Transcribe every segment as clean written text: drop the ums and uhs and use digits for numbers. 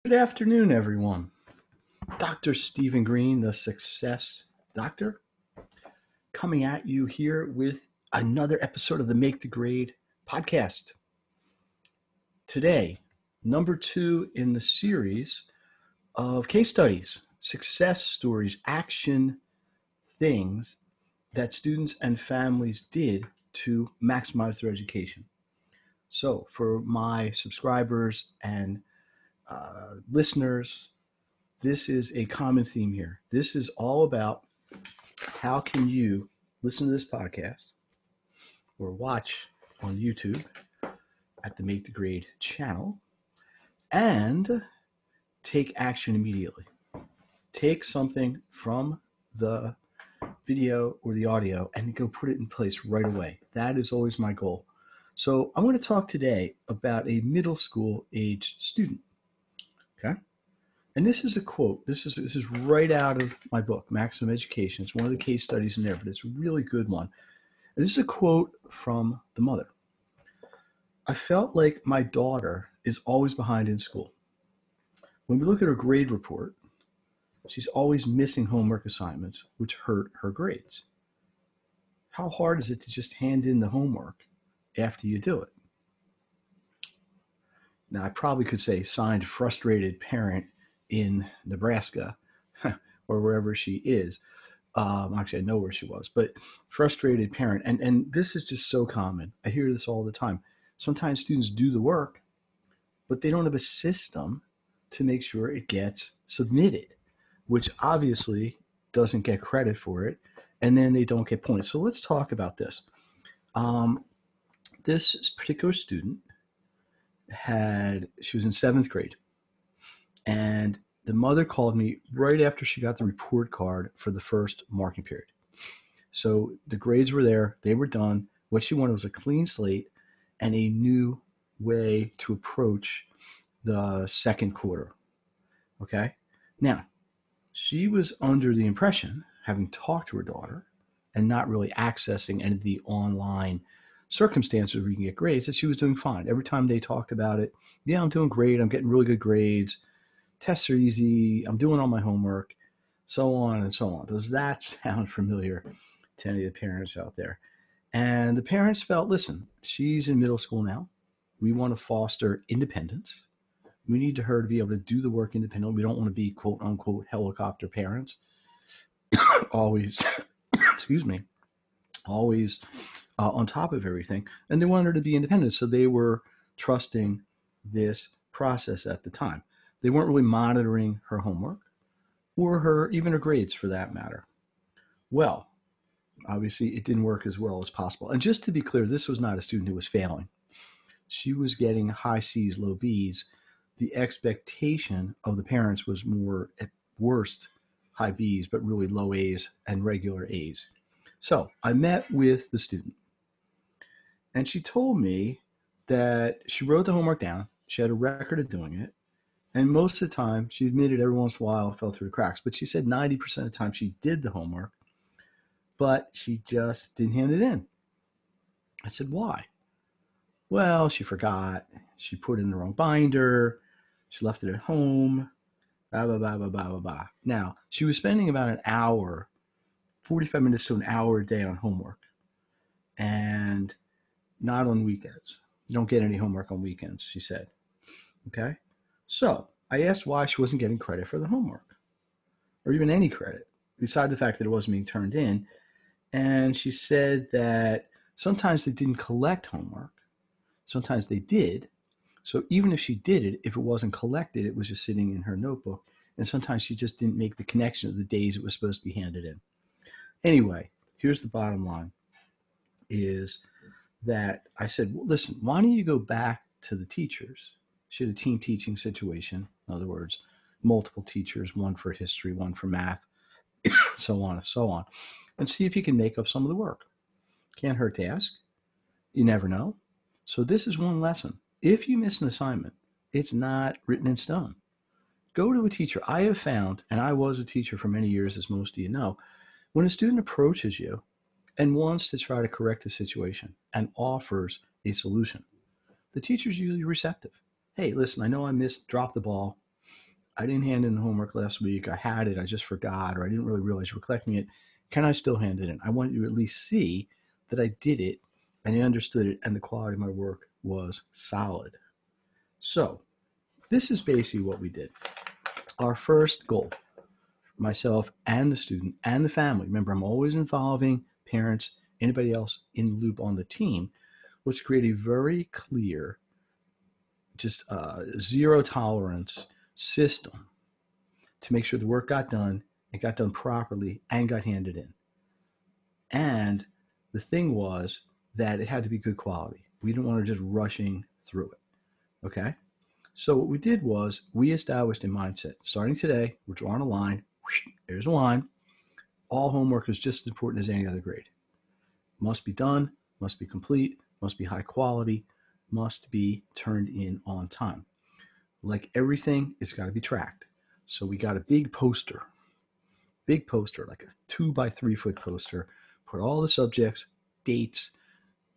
Good afternoon, everyone. Dr. Steven Greene, the Success Doctor, coming at you here with another episode of the Make the Grade podcast. Today, number 2 in the series of case studies, success stories, action things that students and families did to maximize their education. So, for my subscribers and listeners, this is a common theme here. This is all about how can you listen to this podcast or watch on YouTube at the Make the Grade channel and take action immediately. Take something from the video or the audio and go put it in place right away. That is always my goal. So I'm going to talk today about a middle school age student. Okay? And this is a quote. This is right out of my book, Maximum Education. It's one of the case studies in there, but it's a really good one. And this is a quote from the mother. I felt like my daughter is always behind in school. When we look at her grade report, she's always missing homework assignments, which hurt her grades. How hard is it to just hand in the homework after you do it? Now, I probably could say signed frustrated parent in Nebraska or wherever she is. Actually, I know where she was, but frustrated parent. And this is just so common. I hear this all the time. Sometimes students do the work, but they don't have a system to make sure it gets submitted, which obviously doesn't get credit for it, and then they don't get points. So let's talk about this. This particular student she was in 7th grade, and the mother called me right after she got the report card for the first marking period. So the grades were there, they were done. What she wanted was a clean slate and a new way to approach the second quarter. Okay? Now, she was under the impression, having talked to her daughter and not really accessing any of the online circumstances where you can get grades, that she was doing fine. Every time they talked about it, yeah, I'm doing great, I'm getting really good grades, tests are easy, I'm doing all my homework, so on and so on. Does that sound familiar to any of the parents out there? And the parents felt, listen, she's in middle school now. We want to foster independence. We need her to be able to do the work independently. We don't want to be quote unquote helicopter parents. Always, excuse me, always on top of everything. And they wanted her to be independent. So they were trusting this process at the time. They weren't really monitoring her homework or even her grades for that matter. Well, obviously it didn't work as well as possible. And just to be clear, this was not a student who was failing. She was getting high C's, low B's. The expectation of the parents was more, at worst, high B's, but really low A's and regular A's. So I met with the student, and she told me that she wrote the homework down. She had a record of doing it. And most of the time, she admitted every once in a while it fell through the cracks. But she said 90% of the time she did the homework, but she just didn't hand it in. I said, why? Well, she forgot. She put it in the wrong binder. She left it at home. Blah, blah, blah, blah, blah, blah, blah. Now, she was spending about an hour, 45 minutes to an hour a day on homework. And not on weekends. You don't get any homework on weekends, she said. Okay? So I asked why she wasn't getting credit for the homework, or even any credit, beside the fact that it wasn't being turned in. And she said that sometimes they didn't collect homework. Sometimes they did. So even if she did it, if it wasn't collected, it was just sitting in her notebook. And sometimes she just didn't make the connection of the days it was supposed to be handed in. Anyway, here's the bottom line, is that I said, well, listen, why don't you go back to the teachers? She had a team teaching situation. In other words, multiple teachers, one for history, one for math, so on and so on, and see if you can make up some of the work. Can't hurt to ask. You never know. So this is one lesson. If you miss an assignment, it's not written in stone. Go to a teacher. I have found, and I was a teacher for many years, as most of you know, when a student approaches you and wants to try to correct the situation and offers a solution, the teacher's usually receptive. Hey, listen, I know I dropped the ball. I didn't hand in the homework last week. I had it. I just forgot, or I didn't really realize you were collecting it. Can I still hand it in? I want you to at least see that I did it and I understood it and the quality of my work was solid. So this is basically what we did. Our first goal, myself and the student and the family, remember I'm always involving parents, anybody else in the loop on the team, was to create a very clear, just zero tolerance system to make sure the work got done, it got done properly, and got handed in. And the thing was that it had to be good quality. We didn't want to just rushing through it. Okay? So what we did was we established a mindset. Starting today, we're drawing a line. There's a line. All homework is just as important as any other grade. Must be done, must be complete, must be high quality, must be turned in on time. Like everything, it's got to be tracked. So we got a big poster, like a 2 by 3 foot poster, put all the subjects, dates,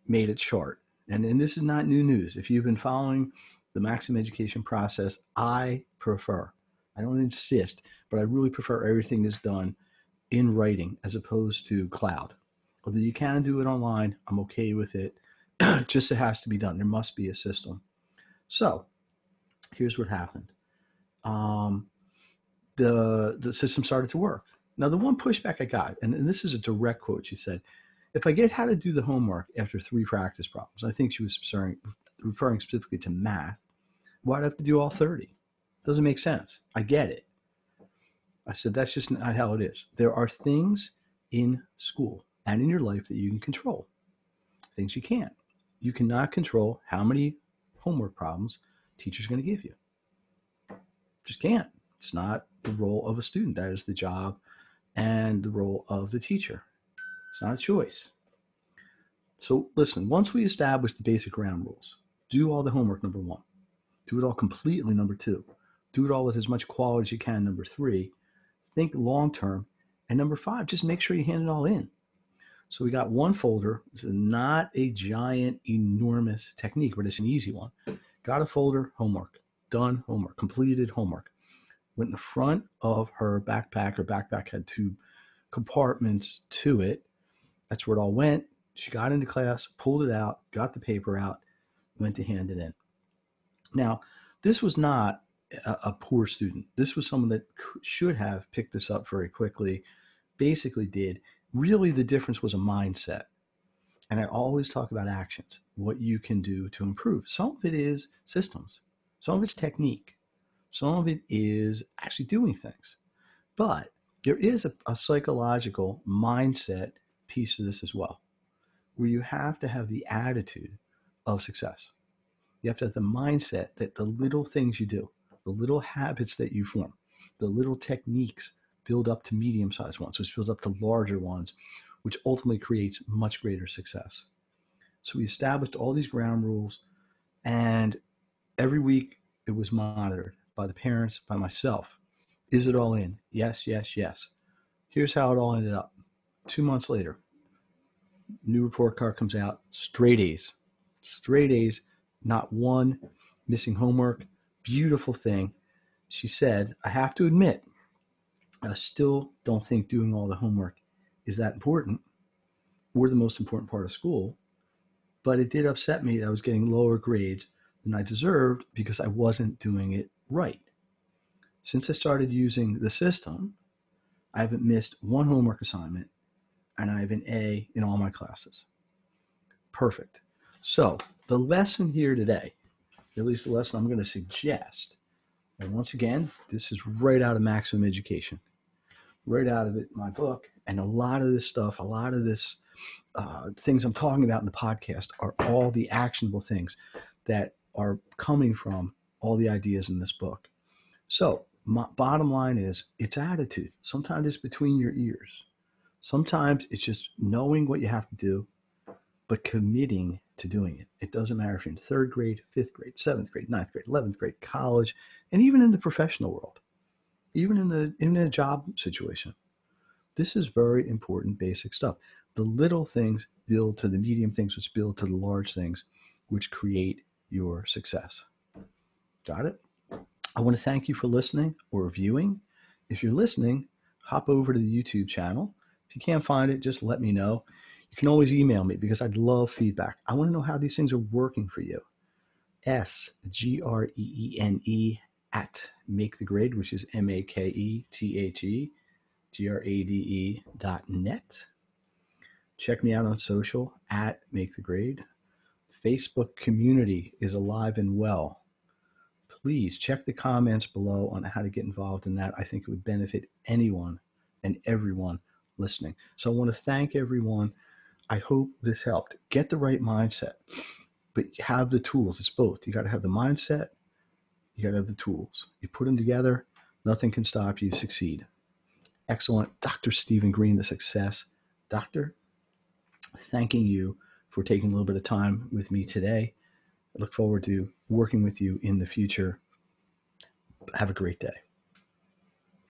made a chart. And this is not new news. If you've been following the maximumeducation process, I don't insist, but I really prefer everything is done in writing as opposed to cloud. Although you can do it online, I'm okay with it. Just it has to be done. There must be a system. So here's what happened. The system started to work. Now, the one pushback I got, and this is a direct quote, she said, if I get how to do the homework after 3 practice problems, I think she was referring specifically to math, why do I have to do all 30? Doesn't make sense. I get it. I said, that's just not how it is. There are things in school and in your life that you can control, things you can't. You cannot control how many homework problems teacher's going to give you. Just can't. It's not the role of a student. That is the job and the role of the teacher. It's not a choice. So listen, once we establish the basic ground rules, do all the homework, number 1. Do it all completely, number 2. Do it all with as much quality as you can, number 3. Think long term. And number 5, just make sure you hand it all in. So we got one folder. It's not a giant, enormous technique, but it's an easy one. Got a folder, homework. Done, homework. Completed, homework. Went in the front of her backpack. Her backpack had 2 compartments to it. That's where it all went. She got into class, pulled it out, got the paper out, went to hand it in. Now, this was not a poor student. This was someone that should have picked this up very quickly, basically did. Really, the difference was a mindset. And I always talk about actions, what you can do to improve. Some of it is systems. Some of it's technique. Some of it is actually doing things. But there is a psychological mindset piece to this as well, where you have to have the attitude of success. You have to have the mindset that the little things you do, the little habits that you form, the little techniques build up to medium-sized ones, which builds up to larger ones, which ultimately creates much greater success. So we established all these ground rules, and every week it was monitored by the parents, by myself. Is it all in? Yes, yes, yes. Here's how it all ended up. 2 months later, new report card comes out, straight A's. Straight A's, not one missing homework. Beautiful thing. She said, I have to admit, I still don't think doing all the homework is that important or the most important part of school, but it did upset me that I was getting lower grades than I deserved because I wasn't doing it right. Since I started using the system, I haven't missed one homework assignment and I have an A in all my classes. Perfect. So the lesson here today, at least the lesson I'm going to suggest, and once again, this is right out of Maximumeducation, right out of it, my book, and a lot of this stuff, a lot of this things I'm talking about in the podcast are all the actionable things that are coming from all the ideas in this book. So my bottom line is it's attitude. Sometimes it's between your ears. Sometimes it's just knowing what you have to do, but committing to doing it. It doesn't matter if you're in 3rd grade, 5th grade, 7th grade, 9th grade, 11th grade, college, and even in the professional world, even in a job situation. This is very important basic stuff. The little things build to the medium things, which build to the large things, which create your success. Got it? I want to thank you for listening or viewing. If you're listening, hop over to the YouTube channel. If you can't find it, just let me know. You can always email me because I'd love feedback. I want to know how these things are working for you. SGREENE at Make the Grade, which is MAKETHEGRADE.net. Check me out on social at Make the Grade. Facebook community is alive and well. Please check the comments below on how to get involved in that. I think it would benefit anyone and everyone listening. So I want to thank everyone. I hope this helped. Get the right mindset, but have the tools. It's both. You got to have the mindset, you got to have the tools. You put them together, nothing can stop you. Succeed. Excellent. Dr. Steven Greene, the success doctor, thanking you for taking a little bit of time with me today. I look forward to working with you in the future. Have a great day.